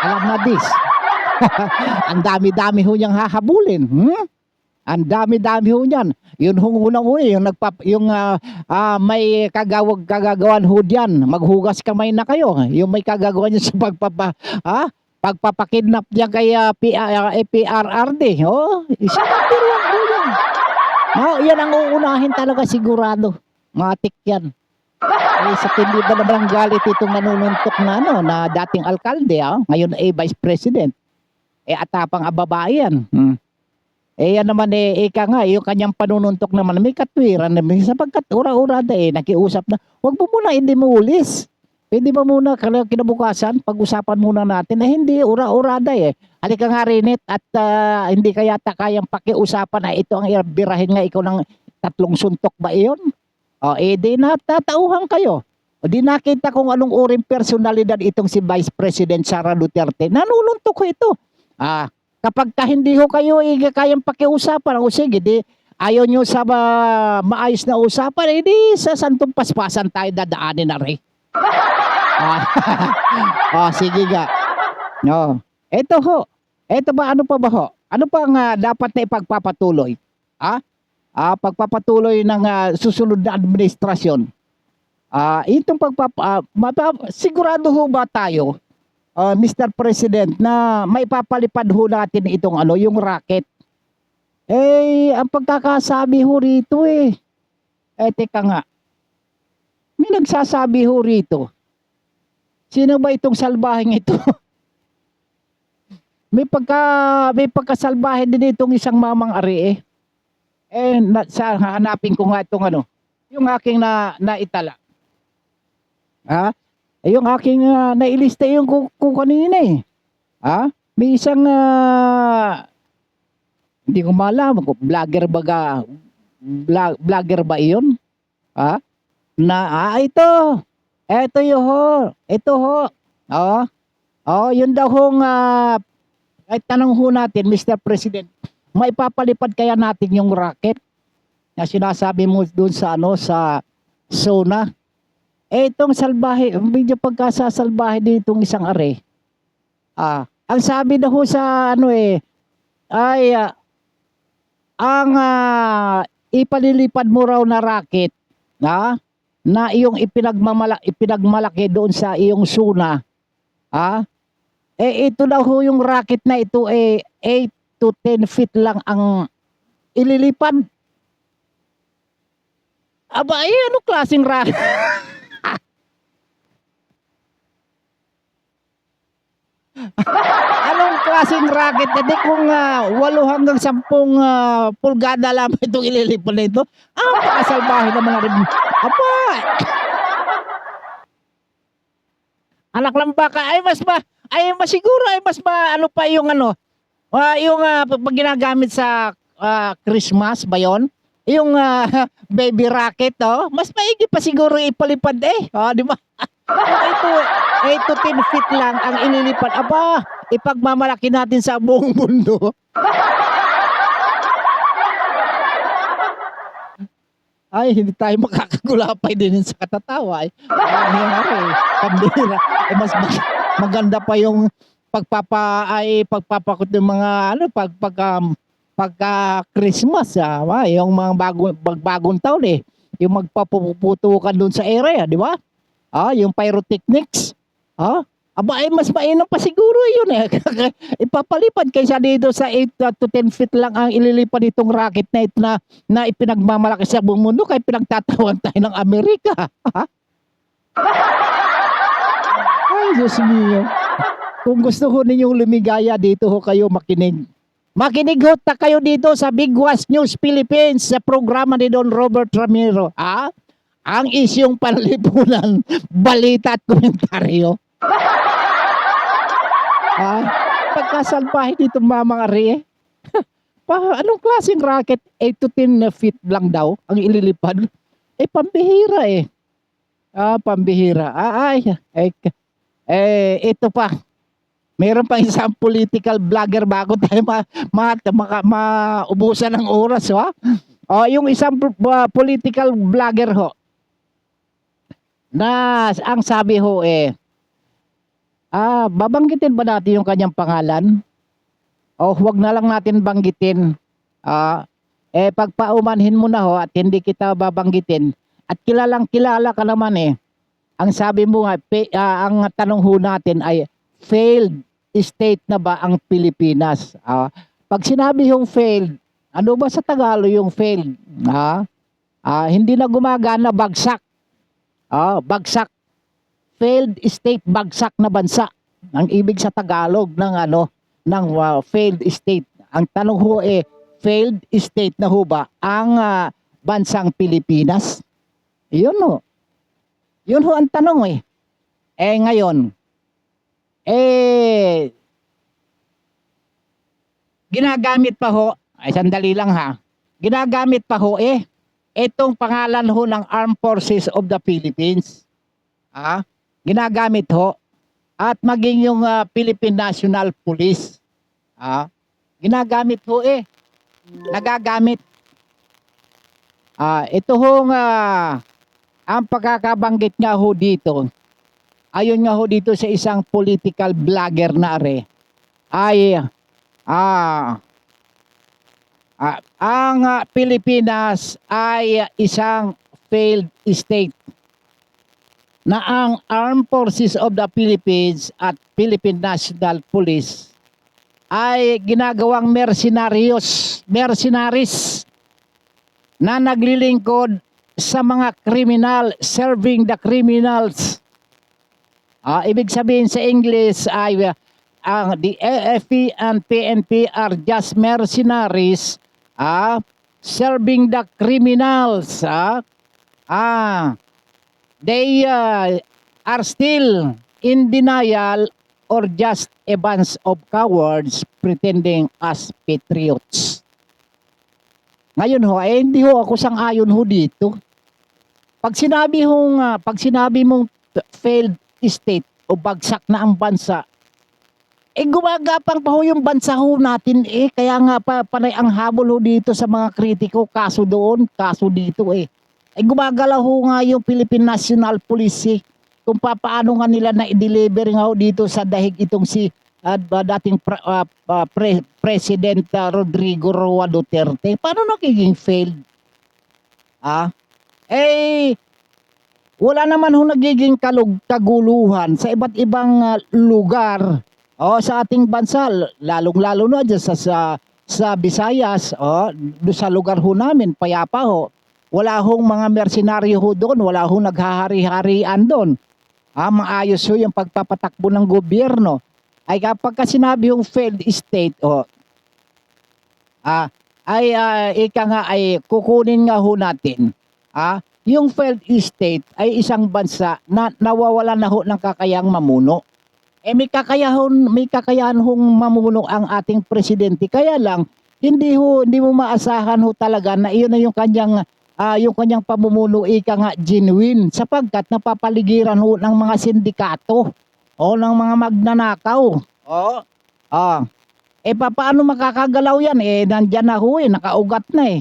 Alam na this. Ang dami-dami ho niyang hahabulin. Ang dami-dami ho niyan. Yun unang-una, yung may kagagawan ho diyan. Maghugas kamay na kayo. Yung may kagagawan niya sa pagpapakidnap niya kay PRRD. Isa na tiruan ho yan. Yan ang uunahin talaga sigurado. Matik yan. Sa tindi ba naman ang galit itong nanununtok na dating alkalde, ngayon vice president. Atapang babae yan. Yan naman ika nga, yung kanyang panununtok naman, may katwiran naman, sapagkat ura-urada nakiusap na, huwag mo muna hindi mo ulis. Hindi ba muna kinabukasan, pag-usapan muna natin, hindi, ura-urada Halika nga Rinit, at hindi kaya kayang pakiusapan na ito ang birahin nga ikaw ng 3 suntok ba iyon? Di natatauhan kayo. Di nakita kung anong uring personalidad itong si Vice President Sara Duterte. Nanununtok ko ito. Kapag hindi ho kayo kayang pakiusapan, sige, di ayaw nyo sa maayos na usapan, di sa santong paspasan tayo dadaanin na rin. Sige nga. Ito ho. Ito ba, ano pa ba ho? Ano pa ang dapat na ipagpapatuloy? Pagpapatuloy ng susunod na administrasyon. Itong sigurado ho ba tayo, Mr. President, na may papalipad ho natin itong yung racket? Ang pagkakasabi ho rito teka nga. May nagsasabi ho rito. Sino ba itong salbaheng ito? may pagkasalbahe din itong isang mamang ari hanapin ko nga itong yung aking naitala. Yung aking nailista yung kung kanina may isang hindi ko malaman kung vlogger ba iyon? Ito ho. Yun daw hong ay tanong ho natin, Mr. President, maipapalipad kaya natin yung rocket na sinasabi mo doon sa sa zona? Itong salbahe, medyo pagkasasalbahe ditong isang are. Ang sabi daw ho sa ang ipalilipad mo raw na rocket na iyong ipinagmalaki doon sa iyong zona. Ito daw ho yung rocket na ito 8 to 10 feet lang ang ililipad. Anong klaseng rocket? Anong klaseng rocket? Hindi kung 8 hanggang 10 pulgada lamang itong ililipad na ito. Pakasalbahe naman na rin. Anak lang baka siguro mas pa yung yung pag ginagamit sa Christmas ba yon? Yung baby rocket mas maigi pa siguro ipalipad di ba? Ito 8 to 10 feet lang ang inilipad. Ipagmamalaki natin sa buong mundo. Hindi tayo makakagulapay din sa katatawa. Pambira. Mas maganda pa yung pagpapakot ng mga ano pagka Christmas yung mga bagong taon yung magpapuputukan doon sa area, di ba? Yung pyrotechnics. Mas mainam pa siguro yun ipapalipad kaysa dito sa 8 to 10 feet lang ang ililipad itong rocket na ito na ipinagmamalaki sa buong mundo kaya pinagtatawan tayo ng Amerika. Ay, Diyos mio. Kung gusto ho ninyong lumigaya, dito ho kayo makinig. Makinig ho kayo dito sa Big Was News Philippines sa programa ni Don Robert Ramiro. Ang isyong panlipunan, balita at komentaryo. Pagkasalbahe dito mga re. Anong klaseng rocket? 8 to 10 feet lang daw ang ililipad. Pambihira pambihira. Ito pa. Meron pa isang political vlogger bago tayo maubusan ng oras. Yung isang political vlogger ho. Na ang sabi ho babanggitin ba natin yung kanyang pangalan? O huwag na lang natin banggitin. Pagpaumanhin mo na ho at hindi kita babanggitin. At kilala ka naman Ang sabi mo nga, ang tanong ho natin ay, failed state na ba ang Pilipinas? Pag sinabi yung failed, ano ba sa Tagalog yung failed? Hindi na gumagana, bagsak. Bagsak. Failed state, bagsak na bansa. Ang ibig sa Tagalog ng failed state. Ang tanong ho failed state na ho ba ang bansang Pilipinas? Yun ho. Yun ho ang tanong ngayon, ginagamit pa ho, sandali lang ginagamit pa ho itong pangalan ho ng Armed Forces of the Philippines. Ginagamit ho. At maging yung Philippine National Police. Ginagamit ho nagagamit. Ito hong ang pagkakabanggit nga ho dito, ayon nga ho dito sa isang political vlogger na ang Pilipinas ay isang failed state na ang Armed Forces of the Philippines at Philippine National Police ay ginagawang mercenaries na naglilingkod sa mga kriminal, serving the criminals. Ibig sabihin sa English ay the AFP and PNP are just mercenaries serving the criminals. They are still in denial or just a bunch of cowards pretending as patriots. Ngayon ho, hindi ho ako sang-ayon ho dito. Pag sinabi mong failed state o bagsak na ang bansa, gumagapang pa ho yung bansa ho natin kaya nga panay ang habol ho dito sa mga kritiko, kaso doon, kaso dito gumagalaw ho nga yung Philippine National Police kung paano nga nila na i-deliver nga ho dito sa dahig itong si dating President Rodrigo Roa Duterte. Paano nagiging failed? Wala naman ho nagiging kaguluhan sa iba't ibang lugar sa ating bansa, lalong-lalo na dyan sa Visayas, doon sa lugar ho namin, payapa ho. Wala hong mga mersenaryo ho doon, wala hong naghahari-harian doon. Maayos ho yung pagpapatakbo ng gobyerno. Ay kapag sinabi yung failed state, kukunin nga ho natin. Yung failed state ay isang bansa na nawawala na ho ng kakayang mamuno. May kakayahan hong mamuno ang ating presidente. Kaya lang, hindi mo maasahan ho talaga na iyon na yung kanyang pamumuno genuine. Sapagkat napapaligiran ho ng mga sindikato o ng mga magnanakaw. Paano makakagalaw yan? Nandyan na ho nakaugat na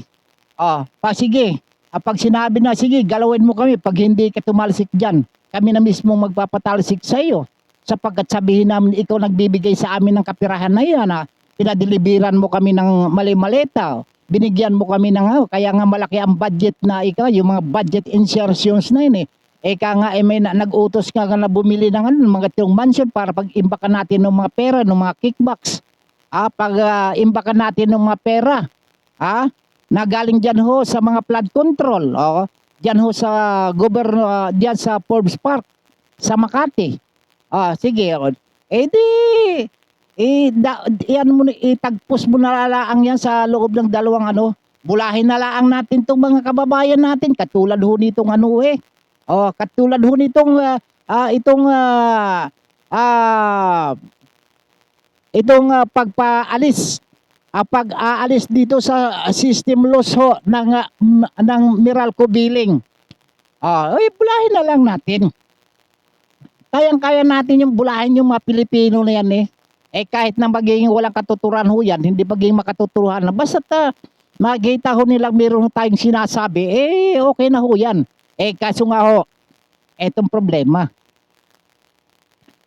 sige. Pag sinabi na, sige, galawin mo kami. Pag hindi ka tumalsik dyan, kami na mismo magpapatalsik sa iyo. sapagkat sabihin namin ikaw nagbibigay sa amin ng kapirahan na yan, pinadeliveran mo kami ng mali-maleta, binigyan mo kami ng kaya nga malaki ang budget na ikaw, yung mga budget insertions na yun eh. Eka nga may nag-utos nga na bumili ng mga tiyong mansion para pag-imbakan natin ng mga pera, ng mga kickbacks. Pag-imbakan natin ng mga pera. Na galing dyan ho sa mga flood control. Dyan ho sa dyan sa Forbes Park sa Makati. Sige. Yan mo, itagpos mo na laang yan sa loob ng dalawang bulahin na laang natin tong mga kababayan natin. Katulad ho nitong katulad ho nitong pagpaalis pag-aalis dito sa system loss ho ng Meralco billing. Bulahin na lang natin. Kayang-kaya natin yung bulahin yung mga Pilipino na yan kahit na magiging walang katuturan ho yan, hindi magiging makatuturan na basta makikita ho nilang meron tayong sinasabi, okay na ho yan. Kaso nga ho, etong problema.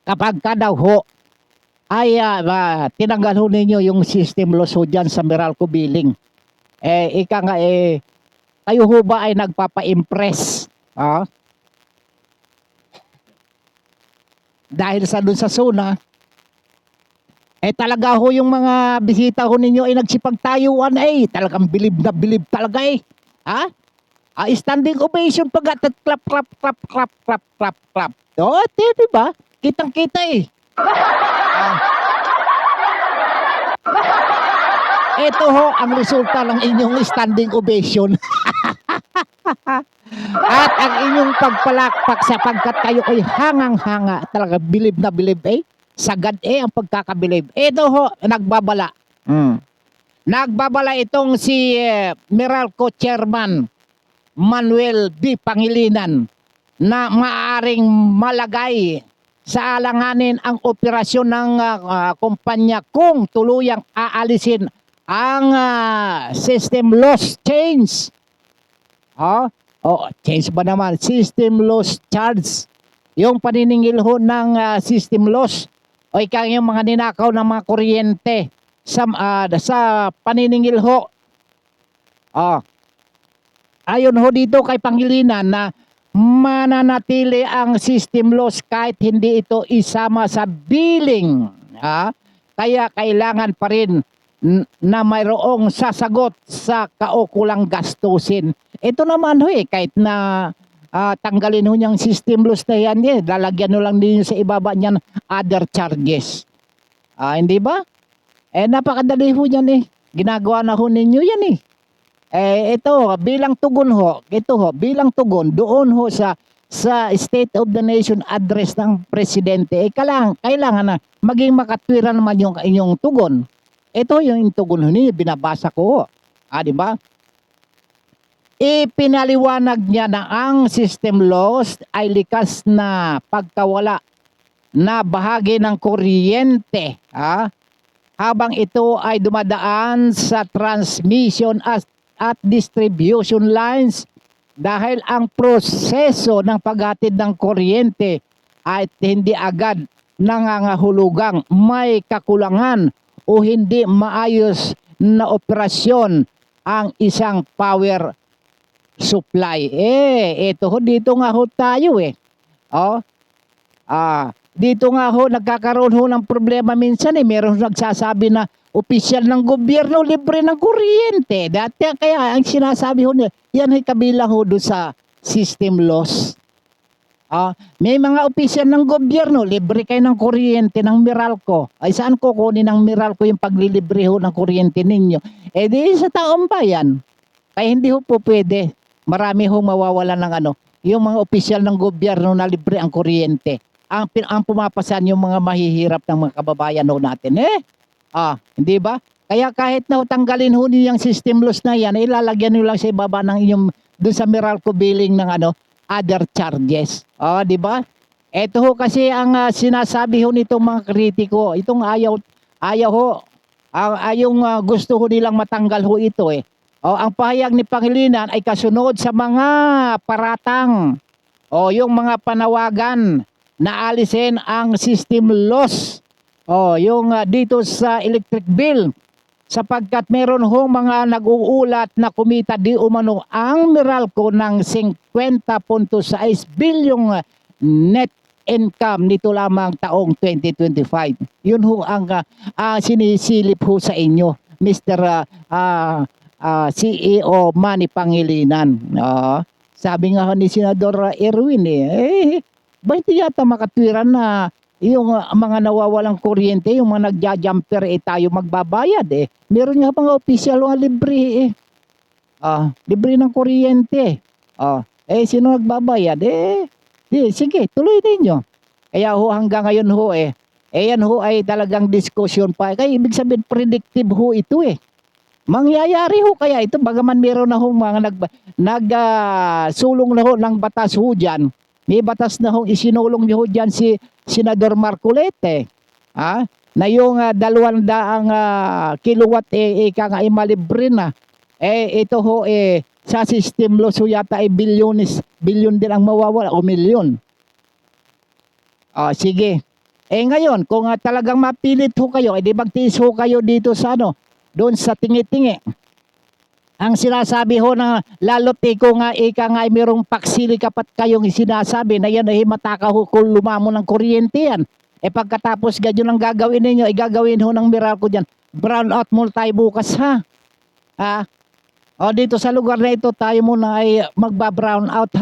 Kapag ka daw ho, tinanggal ho ninyo yung system loss ho dyan sa Meralco billing. Kayo ho ba ay nagpapa-impress? Dahil sa dun sa zona, talaga ho yung mga bisita ho ninyo ay nagsipagtayuan talagang bilib na bilib talaga standing ovation pag clap clap clap clap clap clap clap. Diba? Kitang-kita Ito ho ang resulta ng inyong standing ovation. At ang inyong pagpalakpak sapagkat kayo ay hangang-hanga, talaga bilib na bilib sagad ang pagkakabilib. Ito ho, nagbabala. Nagbabala itong si Meralco Chairman Manuel B. Pangilinan na maaaring malagay sa alanganin ang operasyon ng kumpanya kung tuluyang aalisin ang system loss change. Change ba naman? System loss charge. Yung paniningil ho ng system loss o yung mga ninakaw ng mga kuryente sa paniningil ho. Ayon ho dito kay Pangilinan na mananatili ang system loss kahit hindi ito isama sa billing. Kaya kailangan pa rin na mayroong sasagot sa kaukulang gastusin. Ito naman ho kahit na tanggalin ho niyang system loss na yan lalagyan ho lang din sa ibaba niyan other charges. Hindi ba? Napakadali ho yan ginagawa na ho ninyo yan ito bilang tugon ho, bilang tugon doon ho sa State of the Nation address ng presidente, kailangan na maging makatwira naman yung inyong tugon. Ito yung tugon ho niyo, binabasa ko. Di ba? Ipinaliwanag niya na ang system loss ay likas na pagkawala na bahagi ng kuryente habang ito ay dumadaan sa transmission at distribution lines dahil ang proseso ng paghatid ng kuryente ay hindi agad nangangahulugang may kakulangan o hindi maayos na operasyon ang isang power supply. Ito ho, dito nga ho tayo dito nga ho nagkakaroon ho ng problema minsan meron nagsasabi na opisyal ng gobyerno libre ng kuryente. Dati kaya ang sinasabi ho nila, yan ay kabilang ho doon sa system loss. May mga opisyal ng gobyerno, libre kayo ng kuryente ng Meralco. Ay saan kukunin ng Meralco yung paglilibre ho ng kuryente ninyo? Di sa taong bayan. Kaya hindi ho po pwede. Marami ho mawawala ng yung mga opisyal ng gobyerno na libre ang kuryente. Ang pumapasan yung mga mahihirap ng mga kababayan ho natin. Hindi ba? Kaya kahit na tanggalin ho niyo yung system loss na yan, ilalagyan niyo lang sa ibaba ng inyong doon sa Meralco billing ng other charges. Di ba? Ito ho kasi ang sinasabi ho nitong mga kritiko, itong ayaw ho, gusto ho nilang matanggal ho ito ang pahayag ni Pangilinan ay kasunod sa mga paratang yung mga panawagan naalisin ang system loss. Yung dito sa electric bill, sapagkat meron hong mga nag-uulat na kumita di umano ang Meralco ng 50.6 bilyong net income nito lamang taong 2025. Yun ho ang sinisilip ho sa inyo, Mr. CEO Manny Pangilinan. Sabi nga ho ni Senador Erwin ba hindi yata makatwiran na yung mga nawawalang kuryente, yung mga nagja-jumper tayo magbabayad Meron nga mga opisyal nga libre libre ng kuryente. Sino nagbabayad? Sige, tuloy ninyo. Kaya ho hanggang ngayon ho yan ho ay talagang diskusyon pa. Kaya ibig sabihin predictive ho ito Mangyayari ho kaya ito bagaman meron na ho mga sulong na ho ng batas ho dyan. May batas na hong isinulong niyo dyan si Senador Marcolete. Na yung 200 kilowatt ika nga malibre na. Ito ho sa system loss ho yata bilyon din ang mawawala o milyon. Sige. Ngayon, kung talagang mapilit ho kayo, di magtiis ho kayo dito sa doon sa tingi-tingi. Ang sinasabi ho na lalo't kung ika nga mayroong paksili kapat kayong sinasabi na yan mataka ho kung lumamo ng kuryente yan. Pagkatapos ganyan ang gagawin ninyo, gagawin ho ng Meralco dyan. Brown out mo tayo bukas dito sa lugar na ito tayo muna ay magba-brown out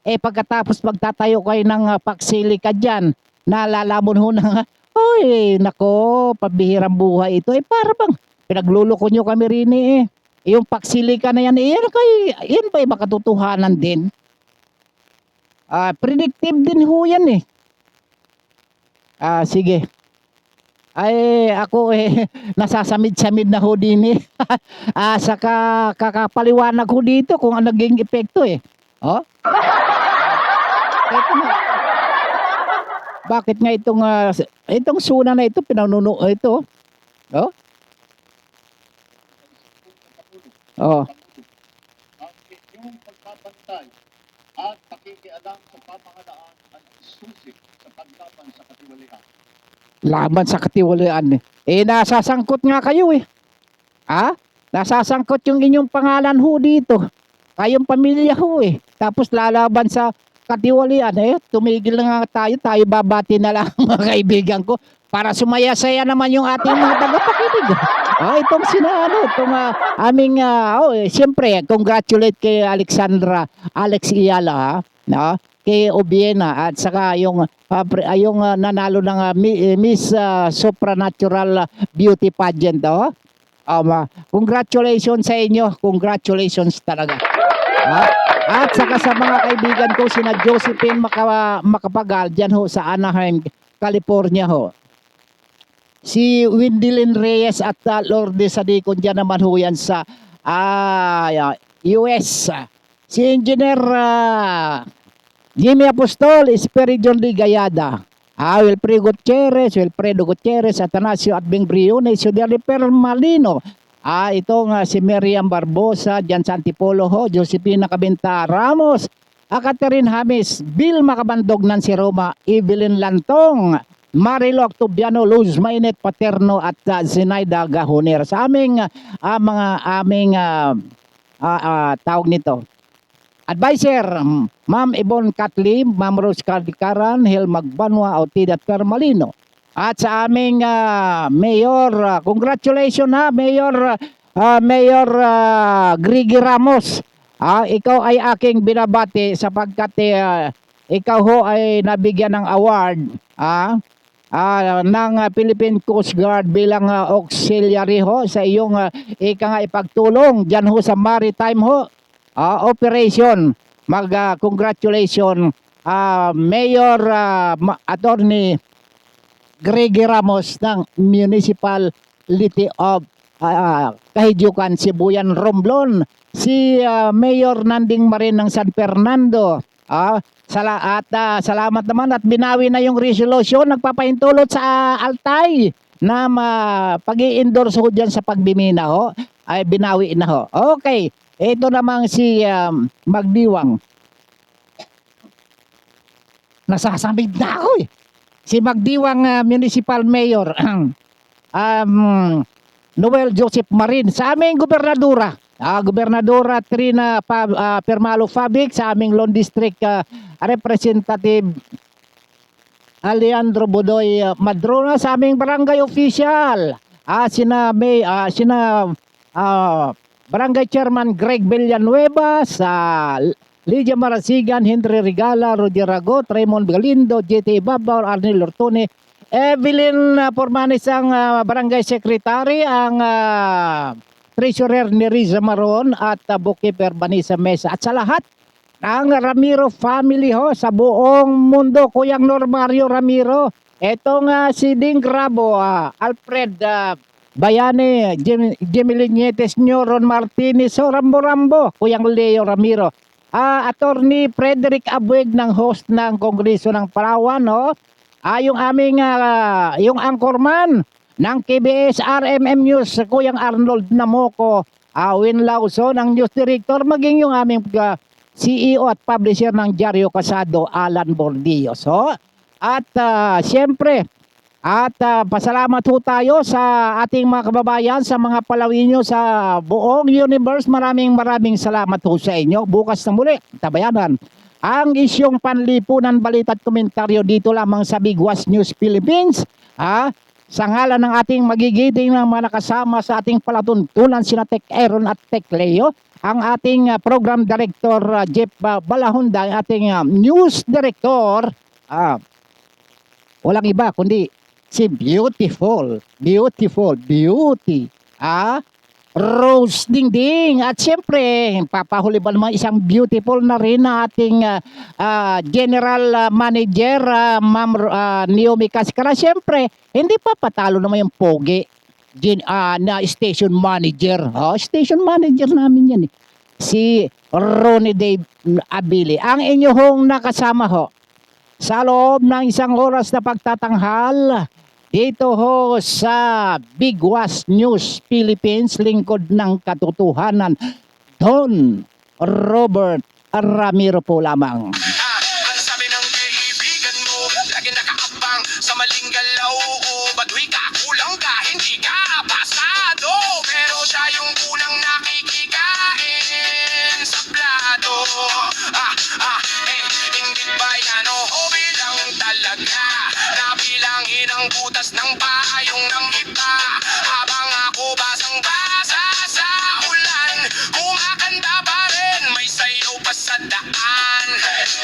pagkatapos magtatayo kayo ng paksili ka dyan, nalalamon ho ng nako, pabihirang buhay ito. Para bang pinagluloko nyo kami rin yung paksili ka na yan, yan ba makatotohanan din? Predictive din ho yan sige. Ako nasasamid-samid na ho din sa kakapaliwanag ho dito kung ano naging epekto Eto na. Bakit nga itong suna na ito pinanuno ito? Ang inyong pagbabantay at pakikialam sa pamahalaan ang susi sa paglaban sa katiwalian. Laban sa katiwalian nasasangkot nga kayo nasasangkot yung inyong pangalan ho dito. Kayong pamilya ho Tapos lalaban sa katiwalian tumigil na nga tayo babati na lang mga kaibigan ko para sumaya-saya naman yung ating mga tagapakinig. Itong aming siyempre congratulate kay Alex Iyala kay Obiena at saka yung nanalo ng Miss Supernatural Beauty Pageant congratulations sa inyo, congratulations talaga. At saka sa mga kaibigan ko sina Josephine Makapagal dyan ho sa Anaheim, California ho. Si Windilyn Reyes at Lourdes Sadicon dyan naman ho yan sa US. Si Engineer Jimmy Apostol, Esperidion Ligayada, Wilfredo Gutierrez, Atanasio at Bing Briones, Sudaliper Malino, itong si Miriam Barbosa, Jan Santipolo ho, Josepina Cabenta Ramos, Catherine Hamis, Bill Makabandog, Nancy Roma, Evelyn Lantong, Marilo Octobiano, Luz Mainet Paterno at Zinaida Gahoner. Sa aming tawag nito, advisor, Ma'am Ibon Katli, Ma'am Rose Cardikaran, Hel Magbanwa, Autida Permalino. At sa aming Mayor, congratulations Mayor Grigi Ramos. Ikaw ay aking binabati sapagkat ikaw ho ay nabigyan ng award ng Philippine Coast Guard bilang auxiliary ho sa iyong ipagtulong dyan ho sa maritime operation. Congratulations Mayor Attorney Gregi Ramos ng Municipality of Kahijukan, Sibuyan, Romblon. Si Mayor Nanding Marin ng San Fernando. Salamat naman at binawi na yung resolution. Nagpapahintulot sa Altay na pag-i-endorse ho dyan sa pagbimina ay binawi na Okay, ito namang si Magdiwang. nasasamid na ako eh. Si Magdiwang Municipal Mayor, Noel Joseph Marin, sa aming gobernadora, Gobernadora Trina Permalo Fabic, sa aming Lone District Representative Alejandro Bodoy Madrona, sa aming barangay official, sina Barangay Chairman Greg Villanueva, sa Lydia Marasigan, Henry Regala, Roger Ragot, Raymond Galindo, JT Babaw, Arnel Ortone, Evelyn Formanes ang Barangay Secretary, ang Treasurer ni Riza Maron at Bookkeeper Vanessa Mesa, at sa lahat ang Ramiro family ho sa buong mundo, Kuyang Normario Ramiro, etong si Ding Grabo, Alfred Bayane, Jimmy Linietes, Ron Martinez, Rambo, Kuyang Leo Ramiro, Attorney Frederick Abueg ng host ng Kongreso ng Palawan, no? Yung aming yung anchorman ng KBS RMM News, Kuyang Arnold Namoco, Win Lawson ang news director, maging yung aming CEO at publisher ng Diario Casado, Alan Bordillo. So, at siyempre, pasalamat ho tayo sa ating mga kababayan, sa mga Palawinyo sa buong universe. Maraming salamat ho sa inyo. Bukas na muli, tabayanan ang isyong panlipunan, balita at komentaryo dito lamang sa Bigwas News Philippines. Sa ngalan ng ating magigiting ng mga nakasama sa ating palatuntunan, sina Tech Aaron at Tech Leo, ang ating program director Jeff Balahonda, ang ating news director, walang iba kundi si Beauty, Rose Dingding. At siyempre, papahuli ba naman isang beautiful na rin na ating General Manager, Ma'am Naomi Cascara. Siyempre, hindi pa patalo naman yung pogi na Station Manager. Station Manager namin yan eh. Si Ronnie Dave Abili. Ang inyong nakasama ho sa loob ng isang oras na pagtatanghal dito ho sa Bigwas News Philippines, lingkod ng katotohanan, Don Robert Ramiro po lamang. Ang sabi ng kaibigan mo, lagi nakaabang sa maling galaw. Ba't ka kulang ka, hindi ka pasado. Pero siya yung unang nakikikain sa plato. Hindi ba yan o hobby lang talaga? Nabilangin ang butas ng payong ng iba, habang ako basang-basa sa ulan. Kumakanta pa rin, may sayaw pa sa daan.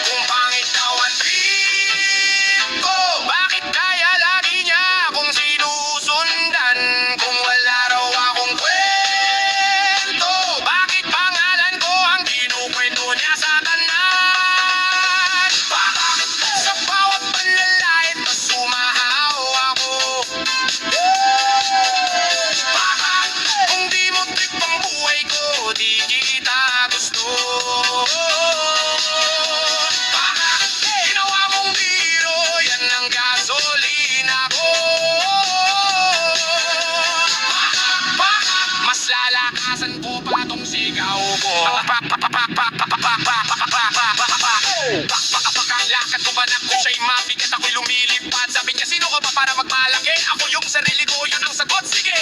Kung pangit daw ang trip ko, bakit kaya lagi niya akong sinusundan? Kung wala raw akong kwento, bakit pangalan ko ang kinukwento niya sa tanan? Bakit sa bawat panlalait na sumahaw ako? Bakit kung di mo trip ang buhay ko, di kita gusto? Bakit ginawa mong biro, yan ang gasolina ko? Bakit mas lalakasan ko pa tong sigaw ko? Lakad ko ba na kung siya'y mabigat, ako'y lumilipad? Sabi niya, sino ka ba para magmalaki? Ako yung sarili ko, yun ang sagot, sige!